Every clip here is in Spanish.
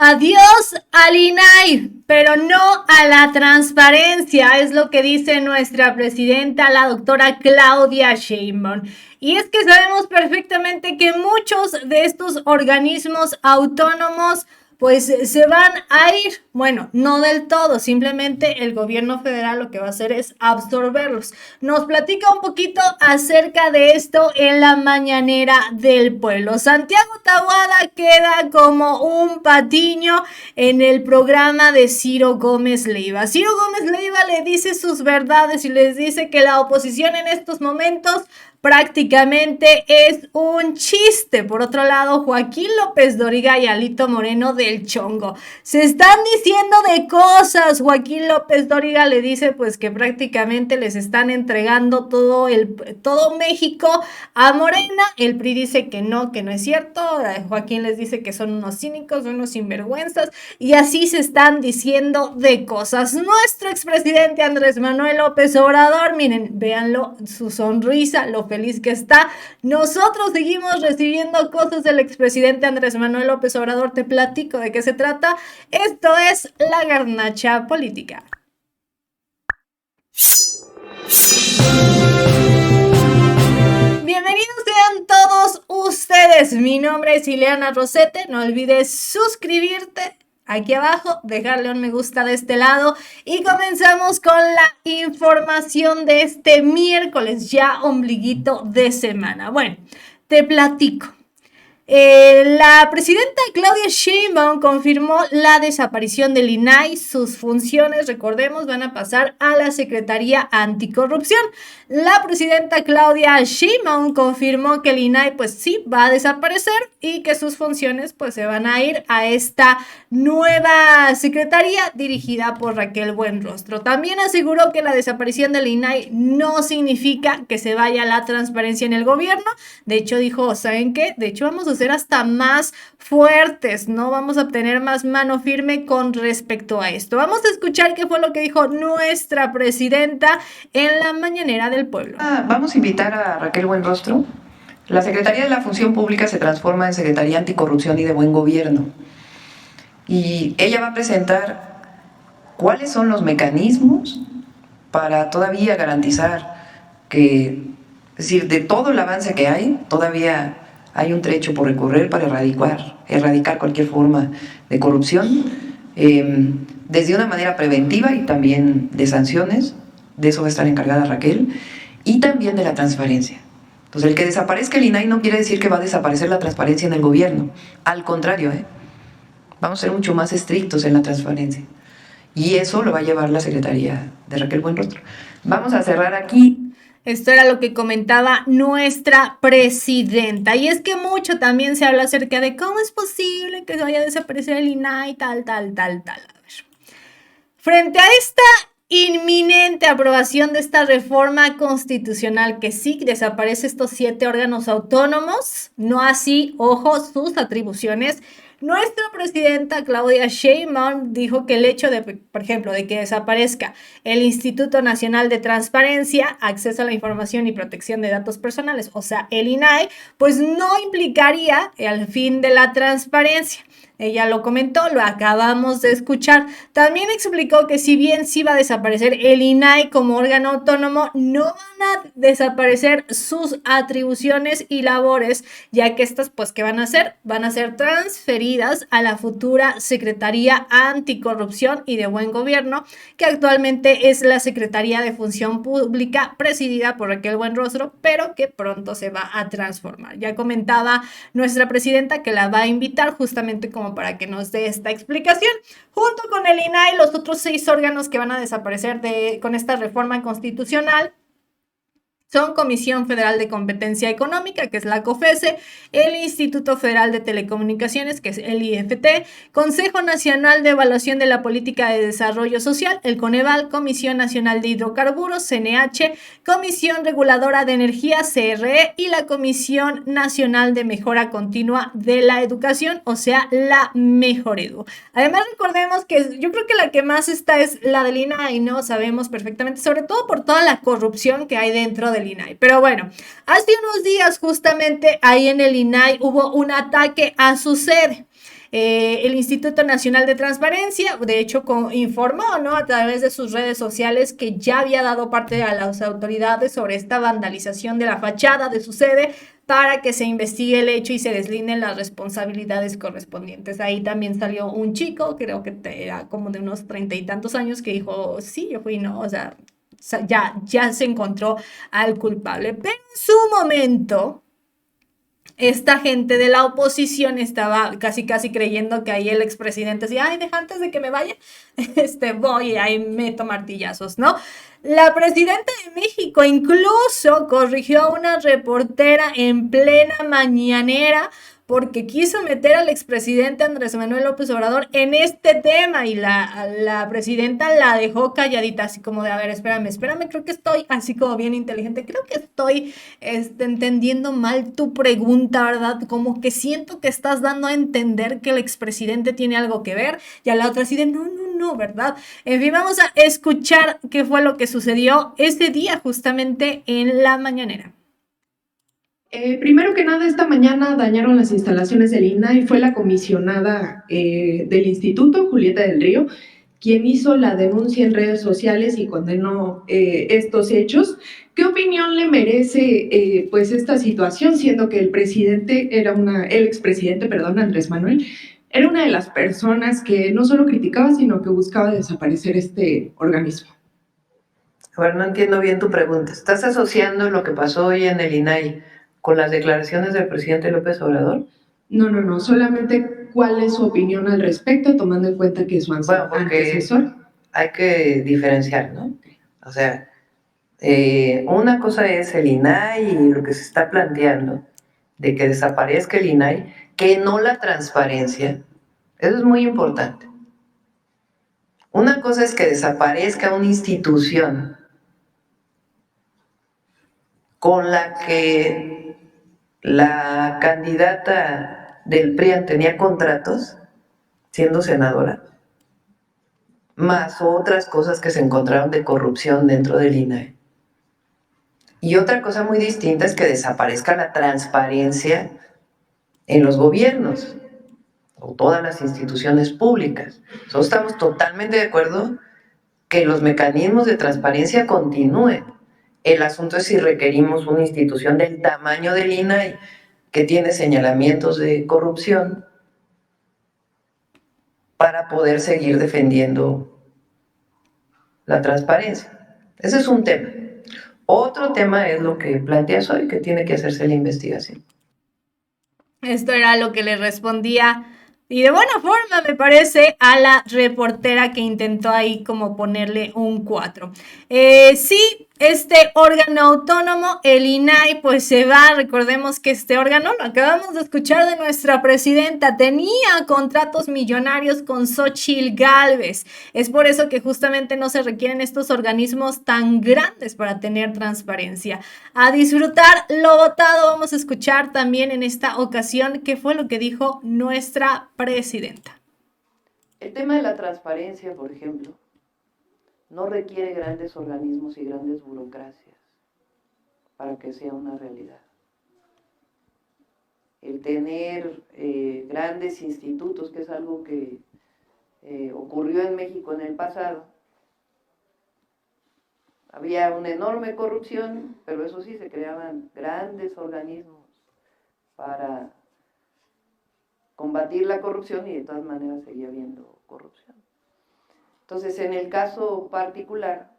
Adiós al INAI, pero no a la transparencia, es lo que dice nuestra presidenta, la doctora Claudia Sheinbaum. Y es que sabemos perfectamente que muchos de estos organismos autónomos pues se van a ir, bueno, no del todo, simplemente el gobierno federal lo que va a hacer es absorberlos. Nos platica un poquito acerca de esto en la mañanera del pueblo. Santiago Tabuada queda como un patiño en el programa de Ciro Gómez Leiva. Ciro Gómez Leiva le dice sus verdades y les dice que la oposición en estos momentos prácticamente es un chiste. Por otro lado, Joaquín López Dóriga y Alito Moreno del Chongo se están diciendo de cosas. Joaquín López Dóriga le dice pues que prácticamente les están entregando todo México a Morena. El PRI dice que no es cierto. Joaquín les dice que son unos cínicos, unos sinvergüenzas, y así se están diciendo de cosas. Nuestro expresidente Andrés Manuel López Obrador, miren, véanlo, su sonrisa, lo feliz que está. Nosotros seguimos recibiendo cosas del expresidente Andrés Manuel López Obrador. Te platico de qué se trata. Esto es La Garnacha Política. Bienvenidos sean todos ustedes. Mi nombre es Ileana Rosete. No olvides suscribirte aquí abajo, dejarle un me gusta de este lado y comenzamos con la información de este miércoles, ya ombliguito de semana. Bueno, te platico. La presidenta Claudia Sheinbaum confirmó la desaparición del INAI. Sus funciones, recordemos, van a pasar a la Secretaría Anticorrupción. La presidenta Claudia Sheinbaum confirmó que el INAI pues sí va a desaparecer y que sus funciones pues se van a ir a esta nueva secretaría dirigida por Raquel Buenrostro. También aseguró que la desaparición del INAI no significa que se vaya la transparencia en el gobierno. De hecho dijo, ¿saben qué? De hecho vamos a ser hasta más fuertes, ¿no? Vamos a tener más mano firme con respecto a esto. Vamos a escuchar qué fue lo que dijo nuestra presidenta en la mañanera del pueblo. Vamos a invitar a Raquel Buenrostro. La Secretaría de la Función Pública se transforma en Secretaría Anticorrupción y de Buen Gobierno. Y ella va a presentar cuáles son los mecanismos para todavía garantizar que, es decir, de todo el avance que hay, todavía hay un trecho por recorrer para erradicar cualquier forma de corrupción, desde una manera preventiva y también de sanciones. De eso va a estar encargada Raquel, y también de la transparencia. Entonces, el que desaparezca el INAI no quiere decir que va a desaparecer la transparencia en el gobierno. Al contrario, vamos a ser mucho más estrictos en la transparencia. Y eso lo va a llevar la Secretaría de Raquel Buenrostro. Vamos a cerrar aquí. Esto era lo que comentaba nuestra presidenta. Y es que mucho también se habla acerca de cómo es posible que vaya a desaparecer el INAI, tal. A ver. Frente a esta inminente aprobación de esta reforma constitucional que sí desaparece estos 7 órganos autónomos, no así, ojo, sus atribuciones, nuestra presidenta Claudia Sheinbaum dijo que el hecho de, por ejemplo, de que desaparezca el Instituto Nacional de Transparencia, Acceso a la Información y Protección de Datos Personales, o sea, el INAI, pues no implicaría el fin de la transparencia. Ella lo comentó, lo acabamos de escuchar. También explicó que si bien sí va a desaparecer el INAI como órgano autónomo, no van a desaparecer sus atribuciones y labores, ya que estas, pues, ¿qué van a hacer? Van a ser transferidas a la futura Secretaría Anticorrupción y de Buen Gobierno, que actualmente es la Secretaría de Función Pública, presidida por Raquel Buenrostro, pero que pronto se va a transformar. Ya comentaba nuestra presidenta que la va a invitar justamente como para que nos dé esta explicación. Junto con el INAI, los otros 6 órganos que van a desaparecer con esta reforma constitucional son Comisión Federal de Competencia Económica, que es la COFESE, el Instituto Federal de Telecomunicaciones, que es el IFT, Consejo Nacional de Evaluación de la Política de Desarrollo Social, el Coneval, Comisión Nacional de Hidrocarburos, CNH, Comisión Reguladora de Energía, CRE, y la Comisión Nacional de Mejora Continua de la Educación, o sea, la Mejoredu. Además, recordemos que yo creo que la que más está es la del INAI, ¿no? Sabemos perfectamente, sobre todo por toda la corrupción que hay dentro del INAI. Pero bueno, hace unos días justamente ahí en el INAI hubo un ataque a su sede. El Instituto Nacional de Transparencia, de hecho, informó, ¿no?, a través de sus redes sociales que ya había dado parte a las autoridades sobre esta vandalización de la fachada de su sede para que se investigue el hecho y se deslinden las responsabilidades correspondientes. Ahí también salió un chico, creo que era como de unos 30 y tantos años, que dijo, sí, yo fui, ¿no? O sea, ya se encontró al culpable. Pero en su momento, esta gente de la oposición estaba casi creyendo que ahí el expresidente decía, ay, deja antes de que me vaya, voy y ahí meto martillazos, ¿no? La presidenta de México incluso corrigió a una reportera en plena mañanera porque quiso meter al expresidente Andrés Manuel López Obrador en este tema y la presidenta la dejó calladita, así como de, a ver, espérame, creo que estoy, así como bien inteligente, creo que estoy entendiendo mal tu pregunta, ¿verdad? Como que siento que estás dando a entender que el expresidente tiene algo que ver, y a la otra así de, no, ¿verdad? En fin, vamos a escuchar qué fue lo que sucedió ese día justamente en la mañanera. Primero que nada, esta mañana dañaron las instalaciones del INAI. Fue la comisionada del instituto, Julieta del Río, quien hizo la denuncia en redes sociales y condenó estos hechos. ¿Qué opinión le merece pues esta situación, siendo que el expresidente, Andrés Manuel, era una de las personas que no solo criticaba, sino que buscaba desaparecer este organismo? A ver, no entiendo bien tu pregunta. ¿Estás asociando lo que pasó hoy en el INAI con las declaraciones del presidente López Obrador? No, solamente cuál es su opinión al respecto, tomando en cuenta que es su antecesor. Hay que diferenciar, ¿no? O sea, una cosa es el INAI y lo que se está planteando de que desaparezca el INAI, que no la transparencia. Eso es muy importante. Una cosa es que desaparezca una institución con la que la candidata del PRIAN tenía contratos, siendo senadora, más otras cosas que se encontraron de corrupción dentro del INAI. Y otra cosa muy distinta es que desaparezca la transparencia en los gobiernos o todas las instituciones públicas. Nosotros estamos totalmente de acuerdo que los mecanismos de transparencia continúen. El asunto es si requerimos una institución del tamaño del INAI que tiene señalamientos de corrupción para poder seguir defendiendo la transparencia. Ese es un tema. Otro tema es lo que planteas hoy, que tiene que hacerse la investigación. Esto era lo que le respondía, y de buena forma me parece, a la reportera que intentó ahí como ponerle un 4. Sí, este órgano autónomo, el INAI, pues se va. Recordemos que este órgano, lo acabamos de escuchar de nuestra presidenta, tenía contratos millonarios con Xóchitl Gálvez. Es por eso que justamente no se requieren estos organismos tan grandes para tener transparencia. A disfrutar lo votado. Vamos a escuchar también en esta ocasión qué fue lo que dijo nuestra presidenta. El tema de la transparencia, por ejemplo, no requiere grandes organismos y grandes burocracias para que sea una realidad. El tener grandes institutos, que es algo que ocurrió en México en el pasado, había una enorme corrupción, pero eso sí, se creaban grandes organismos para combatir la corrupción y de todas maneras seguía habiendo corrupción. Entonces, en el caso particular,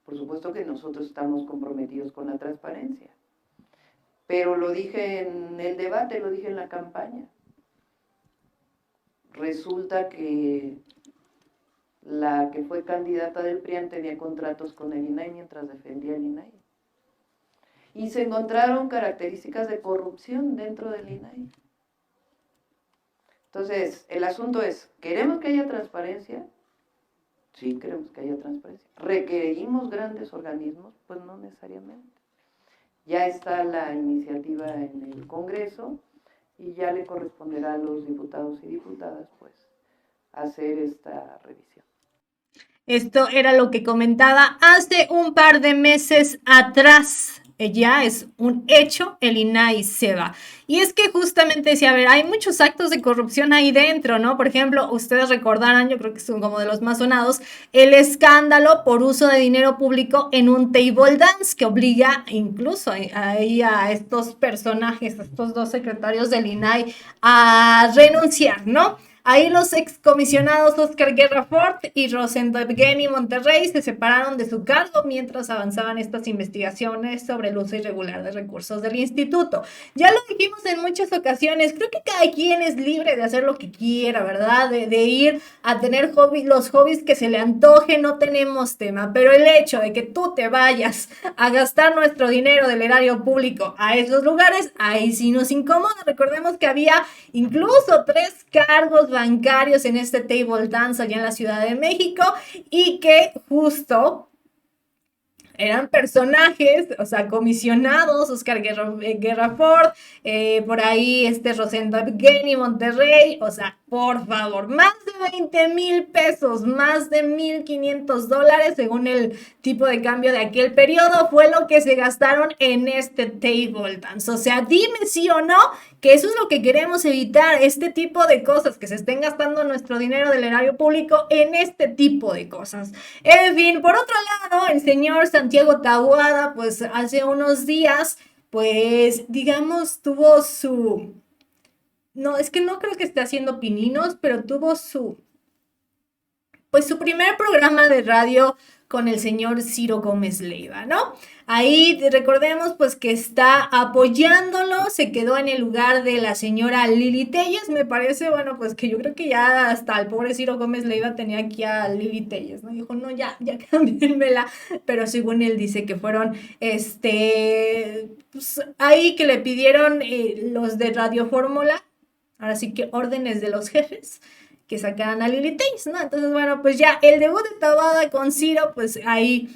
por supuesto que nosotros estamos comprometidos con la transparencia, pero lo dije en el debate, lo dije en la campaña. Resulta que la que fue candidata del PRIAN tenía contratos con el INAI mientras defendía el INAI. Y se encontraron características de corrupción dentro del INAI. Entonces, el asunto es, ¿queremos que haya transparencia? Sí, queremos que haya transparencia. ¿Requerimos grandes organismos? Pues no necesariamente. Ya está la iniciativa en el Congreso y ya le corresponderá a los diputados y diputadas, pues, hacer esta revisión. Esto era lo que comentaba hace un par de meses atrás ya es un hecho, el INAI se va. Y es que justamente decía, a ver, hay muchos actos de corrupción ahí dentro, ¿no? Por ejemplo, ustedes recordarán, yo creo que son como de los más sonados, el escándalo por uso de dinero público en un table dance que obliga incluso ahí a estos personajes, a estos dos secretarios del INAI a renunciar, ¿no? Ahí los excomisionados Oscar Guerra Ford y Rosendo Evgeny Monterrey se separaron de su cargo mientras avanzaban estas investigaciones sobre el uso irregular de recursos del instituto. Ya lo dijimos en muchas ocasiones, creo que cada quien es libre de hacer lo que quiera, ¿verdad? De ir a tener los hobbies que se le antoje, no tenemos tema, pero el hecho de que tú te vayas a gastar nuestro dinero del erario público a esos lugares, ahí sí nos incomoda. Recordemos que había incluso 3 cargos bancarios en este table dance allá en la Ciudad de México y que justo eran personajes, o sea, comisionados, Oscar Guerra Ford, por ahí Rosendo Evgeny Monterrey, o sea, por favor, más de 20,000 pesos, más de $1,500, según el tipo de cambio de aquel periodo, fue lo que se gastaron en este table dance. O sea, dime sí o no, que eso es lo que queremos evitar, este tipo de cosas, que se estén gastando nuestro dinero del erario público en este tipo de cosas. En fin, por otro lado, el señor Santiago Taboada, pues hace unos días, pues digamos, tuvo su... No, es que no creo que esté haciendo pininos, pero tuvo pues su primer programa de radio con el señor Ciro Gómez Leiva, ¿no? Ahí recordemos pues que está apoyándolo, se quedó en el lugar de la señora Lili Telles, me parece, bueno, pues que yo creo que ya hasta el pobre Ciro Gómez Leiva tenía aquí a Lili Telles, ¿no? Dijo, no, ya cámbienmela, pero según él dice que fueron, pues ahí que le pidieron los de Radio Fórmula, ahora sí que órdenes de los jefes, que sacaran a Lili Telles, ¿no? Entonces, bueno, pues ya el debut de Taboada con Ciro, pues ahí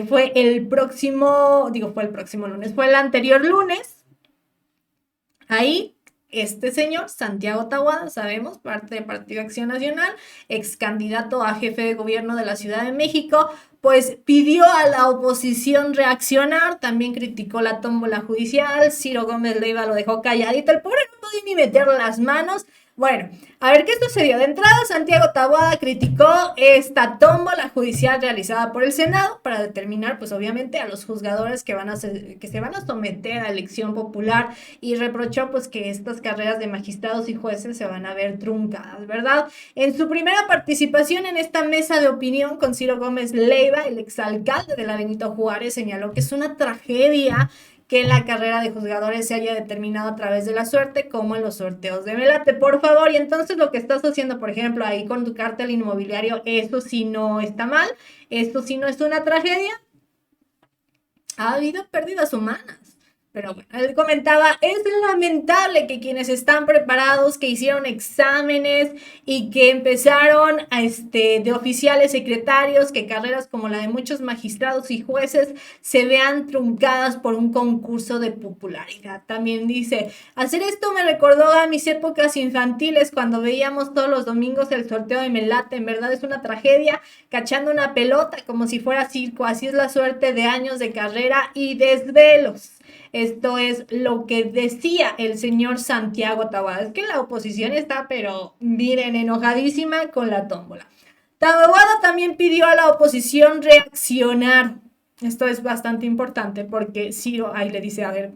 fue el próximo lunes, fue el anterior lunes. Ahí, este señor, Santiago Taboada, sabemos, parte del Partido Acción Nacional, ex candidato a jefe de gobierno de la Ciudad de México, pues pidió a la oposición reaccionar, también criticó la tómbola judicial, Ciro Gómez Leiva lo dejó calladito, el pobre no podía ni meter las manos. Bueno, a ver qué sucedió. De entrada, Santiago Taboada criticó esta tómbola judicial realizada por el Senado para determinar, pues obviamente, a los juzgadores que se van a someter a elección popular y reprochó, pues, que estas carreras de magistrados y jueces se van a ver truncadas, ¿verdad? En su primera participación en esta mesa de opinión con Ciro Gómez Leiva, el exalcalde de la Benito Juárez señaló que es una tragedia que la carrera de juzgadores se haya determinado a través de la suerte, como en los sorteos de Melate, por favor. Y entonces lo que estás haciendo, por ejemplo, ahí con tu cártel inmobiliario, eso sí no está mal, eso sí no es una tragedia. Ha habido pérdidas humanas. Pero bueno, él comentaba, es lamentable que quienes están preparados, que hicieron exámenes y que empezaron de oficiales secretarios, que carreras como la de muchos magistrados y jueces se vean truncadas por un concurso de popularidad. También dice, hacer esto me recordó a mis épocas infantiles cuando veíamos todos los domingos el sorteo de Melate. En verdad es una tragedia, cachando una pelota como si fuera circo. Así es la suerte de años de carrera y desvelos. Esto es lo que decía el señor Santiago Taboada. Es que la oposición está, pero miren, enojadísima con la tómbola. Taboada también pidió a la oposición reaccionar. Esto es bastante importante porque Ciro ahí le dice, a ver,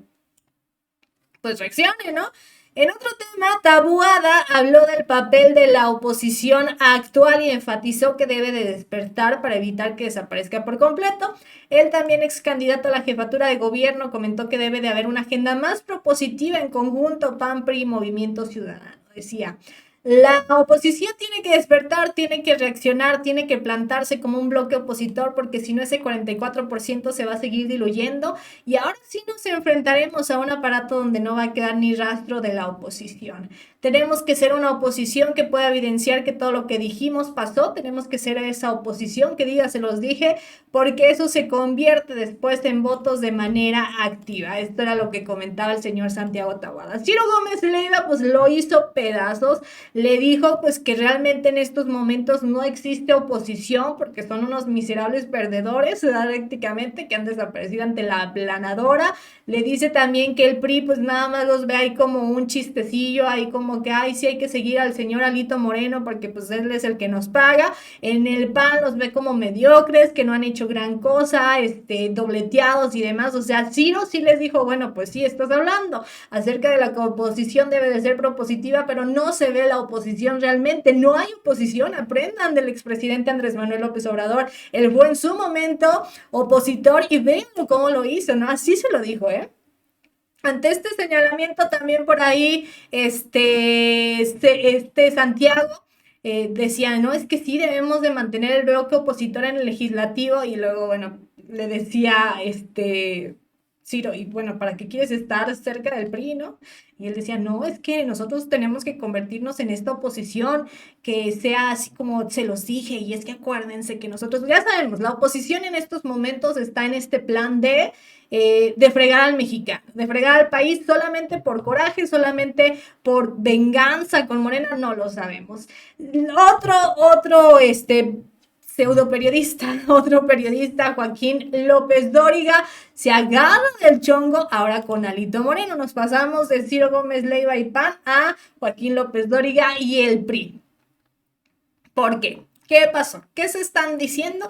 pues reaccione, ¿no? En otro tema, Taboada habló del papel de la oposición actual y enfatizó que debe de despertar para evitar que desaparezca por completo. Él también, ex candidato a la jefatura de gobierno, comentó que debe de haber una agenda más propositiva en conjunto PAN, PRI y Movimiento Ciudadano. Decía, la oposición tiene que despertar, tiene que reaccionar, tiene que plantarse como un bloque opositor, porque si no ese 44% se va a seguir diluyendo y ahora sí nos enfrentaremos a un aparato donde no va a quedar ni rastro de la oposición. tenemos que ser una oposición que pueda evidenciar que todo lo que dijimos pasó, tenemos que ser esa oposición que diga, se los dije, porque eso se convierte después en votos de manera activa. Esto era lo que comentaba el señor Santiago Taboada. Ciro Gómez Leiva pues lo hizo pedazos, le dijo pues que realmente en estos momentos no existe oposición porque son unos miserables perdedores prácticamente que han desaparecido ante la aplanadora. Le dice también que el PRI pues nada más los ve ahí como un chistecillo, ahí como que ay sí hay que seguir al señor Alito Moreno porque pues él es el que nos paga. En el PAN los ve como mediocres, que no han hecho gran cosa, dobleteados y demás. O sea, Ciro sí les dijo, bueno, pues sí, estás hablando acerca de la oposición debe de ser propositiva, pero no se ve la oposición realmente, no hay oposición. Aprendan del expresidente Andrés Manuel López Obrador, él fue en su momento opositor y vean cómo lo hizo, ¿no? Así se lo dijo, ¿eh? Ante este señalamiento también por ahí, Santiago decía, no, es que sí debemos de mantener el bloque opositor en el legislativo y luego, bueno, le decía, Ciro, y bueno, ¿para qué quieres estar cerca del PRI, no? Y él decía, no, es que nosotros tenemos que convertirnos en esta oposición que sea así como se los dije, y es que acuérdense que nosotros, ya sabemos, la oposición en estos momentos está en este plan de fregar al mexicano, de fregar al país solamente por coraje, solamente por venganza con Morena, no lo sabemos. Otro, pseudo periodista, otro periodista, Joaquín López Dóriga, se agarra del chongo ahora con Alito Moreno. Nos pasamos de Ciro Gómez Leiva y PAN a Joaquín López Dóriga y el PRI. ¿Por qué? ¿Qué pasó? ¿Qué se están diciendo?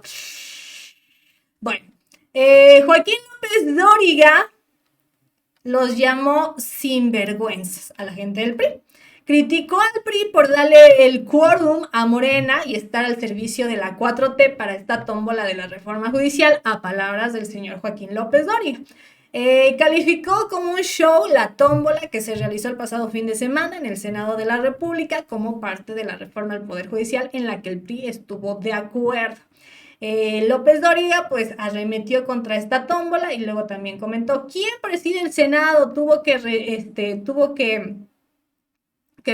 Bueno, Joaquín López Dóriga los llamó sinvergüenzas a la gente del PRI. Criticó al PRI por darle el quórum a Morena y estar al servicio de la 4T para esta tómbola de la reforma judicial, a palabras del señor Joaquín López Dóriga. Calificó como un show la tómbola que se realizó el pasado fin de semana en el Senado de la República como parte de la reforma al Poder Judicial en la que el PRI estuvo de acuerdo. López Dóriga pues arremetió contra esta tómbola y luego también comentó, ¿quién preside el Senado? Tuvo que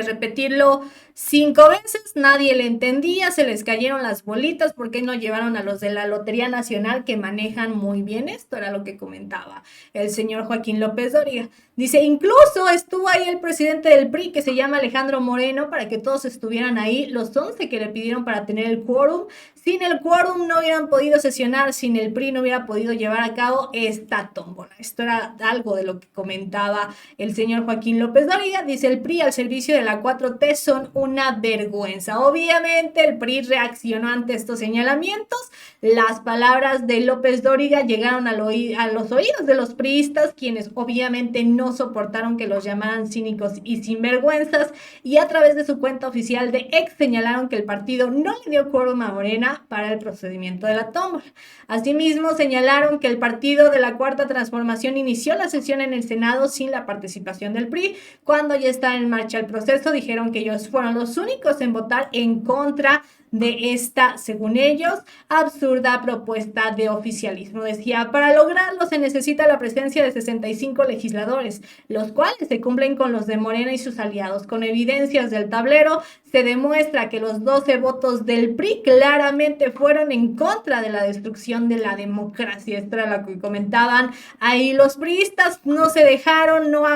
repetirlo 5 veces, nadie le entendía, se les cayeron las bolitas, ¿por qué no llevaron a los de la Lotería Nacional que manejan muy bien esto? Era lo que comentaba el señor Joaquín López Dóriga. Dice, incluso estuvo ahí el presidente del PRI, que se llama Alejandro Moreno, para que todos estuvieran ahí, los 11 que le pidieron para tener el quórum. Sin el quórum no hubieran podido sesionar, sin el PRI no hubiera podido llevar a cabo esta tómbola. Esto era algo de lo que comentaba el señor Joaquín López Dóriga. Dice, el PRI al servicio de la 4T son una vergüenza. Obviamente el PRI reaccionó ante estos señalamientos. Las palabras de López Dóriga llegaron a los oídos de los priistas, quienes obviamente no soportaron que los llamaran cínicos y sinvergüenzas, y a través de su cuenta oficial de X señalaron que el partido no le dio quórum a Morena para el procedimiento de la tómbola. Asimismo, señalaron que el partido de la Cuarta Transformación inició la sesión en el Senado sin la participación del PRI. Cuando ya está en marcha el proceso, dijeron que ellos fueron los únicos en votar en contra de esta, según ellos, absurda propuesta de oficialismo. Decía, para lograrlo se necesita la presencia de 65 legisladores, los cuales se cumplen con los de Morena y sus aliados. Con evidencias del tablero, se demuestra que los 12 votos del PRI claramente fueron en contra de la destrucción de la democracia. Esto era lo que comentaban ahí los priistas, no se dejaron, no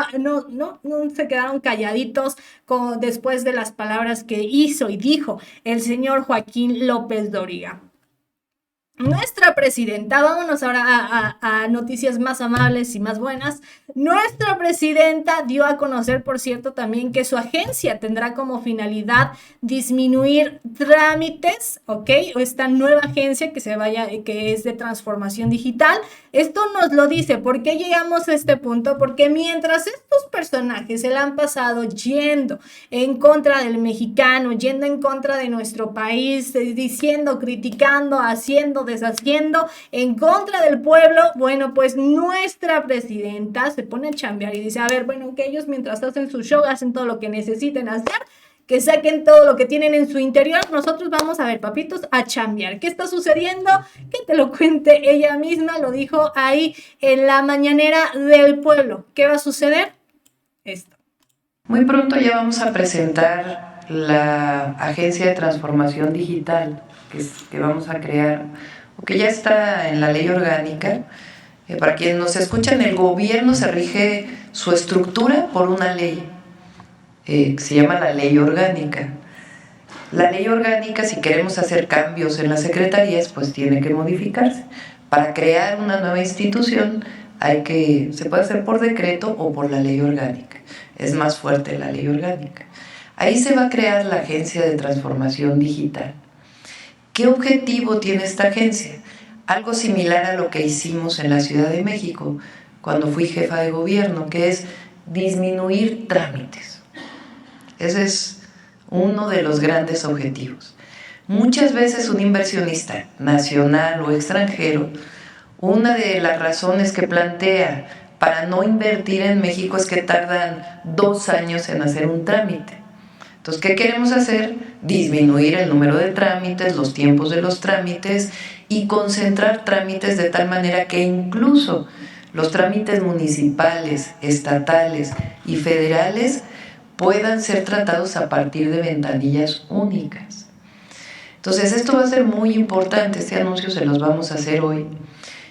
se quedaron calladitos después de las palabras que hizo y dijo el señor Joaquín López Dóriga. Nuestra presidenta, vámonos ahora a noticias más amables y más buenas. Nuestra presidenta dio a conocer, por cierto, también que su agencia tendrá como finalidad disminuir trámites, ¿ok? O esta nueva agencia que es de transformación digital. Esto nos lo dice. ¿Por qué llegamos a este punto? Porque mientras estos personajes se la han pasado yendo en contra del mexicano, yendo en contra de nuestro país, diciendo, criticando, haciendo, deshaciendo en contra del pueblo, bueno, pues nuestra presidenta se pone a chambear y dice, a ver, bueno, que ellos mientras hacen su show, hacen todo lo que necesiten hacer, que saquen todo lo que tienen en su interior, nosotros vamos a ver, papitos, a chambear. ¿Qué está sucediendo? Que te lo cuente ella misma, lo dijo ahí en la mañanera del pueblo. ¿Qué va a suceder? Esto. Muy pronto ya vamos a presentar la Agencia de Transformación Digital que vamos a crear, o que ya está en la ley orgánica. Para quienes nos escuchan, el gobierno se rige su estructura por una ley, que se llama la ley orgánica. La ley orgánica, si queremos hacer cambios en las secretarías, pues tiene que modificarse. Para crear una nueva institución se puede hacer por decreto o por la ley orgánica. Es más fuerte la ley orgánica. Ahí se va a crear la Agencia de Transformación Digital. ¿Qué objetivo tiene esta agencia? Algo similar a lo que hicimos en la Ciudad de México cuando fui jefa de gobierno, que es disminuir trámites. Ese es uno de los grandes objetivos. Muchas veces un inversionista nacional o extranjero, una de las razones que plantea para no invertir en México es que tardan 2 años en hacer un trámite. Entonces, ¿qué queremos hacer? Disminuir el número de trámites, los tiempos de los trámites y concentrar trámites de tal manera que incluso los trámites municipales, estatales y federales puedan ser tratados a partir de ventanillas únicas. Entonces, esto va a ser muy importante. Este anuncio se los vamos a hacer hoy.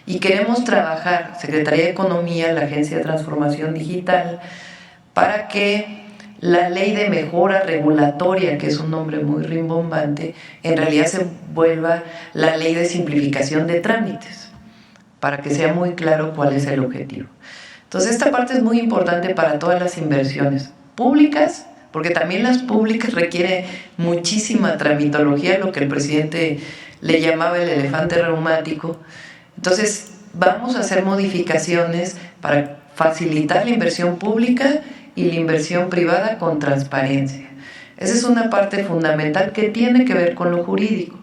Y queremos trabajar, Secretaría de Economía, la Agencia de Transformación Digital, para que la ley de mejora regulatoria, que es un nombre muy rimbombante, en realidad se vuelva la ley de simplificación de trámites, para que sea muy claro cuál es el objetivo. Entonces, esta parte es muy importante para todas las inversiones públicas, porque también las públicas requieren muchísima tramitología, lo que el presidente le llamaba el elefante reumático. Entonces, vamos a hacer modificaciones para facilitar la inversión pública y la inversión privada con transparencia. Esa es una parte fundamental que tiene que ver con lo jurídico.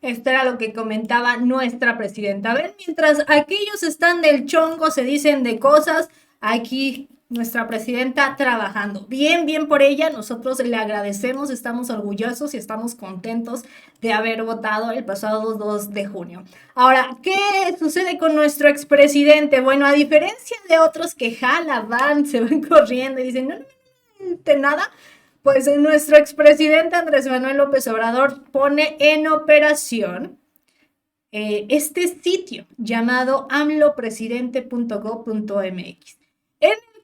Esto era lo que comentaba nuestra presidenta. A ver, mientras aquellos están del chongo, se dicen de cosas, aquí nuestra presidenta trabajando. Bien, bien por ella, nosotros le agradecemos, estamos orgullosos y estamos contentos de haber votado el pasado 2 de junio. Ahora, ¿qué sucede con nuestro expresidente? Bueno, a diferencia de otros que van, se van corriendo y dicen, no, nada, pues nuestro expresidente Andrés Manuel López Obrador pone en operación este sitio llamado amlopresidente.gov.mx.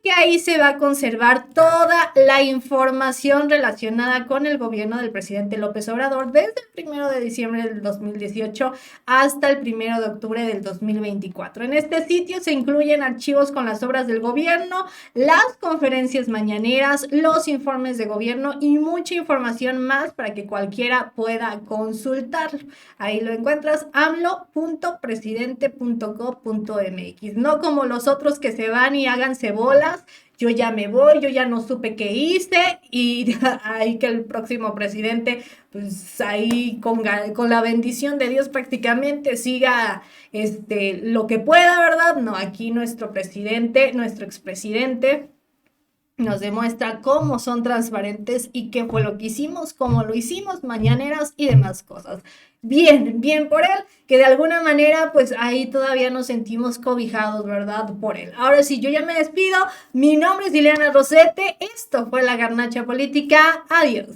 Que ahí se va a conservar toda la información relacionada con el gobierno del presidente López Obrador desde el 1 de diciembre del 2018 hasta el 1 de octubre del 2024. En este sitio se incluyen archivos con las obras del gobierno, las conferencias mañaneras, los informes de gobierno y mucha información más para que cualquiera pueda consultar. Ahí lo encuentras, amlo.presidente.gov.mx. No como los otros que se van y háganse bolas. Yo ya me voy, yo ya no supe qué hice y ahí que el próximo presidente, pues ahí con la bendición de Dios prácticamente siga lo que pueda, ¿verdad? No, aquí nuestro presidente, nuestro expresidente nos demuestra cómo son transparentes y qué fue lo que hicimos, cómo lo hicimos, mañaneras y demás cosas. Bien, bien por él, que de alguna manera pues ahí todavía nos sentimos cobijados, ¿verdad? Por él. Ahora sí, yo ya me despido. Mi nombre es Ileana Rosete. Esto fue La Garnacha Política. Adiós.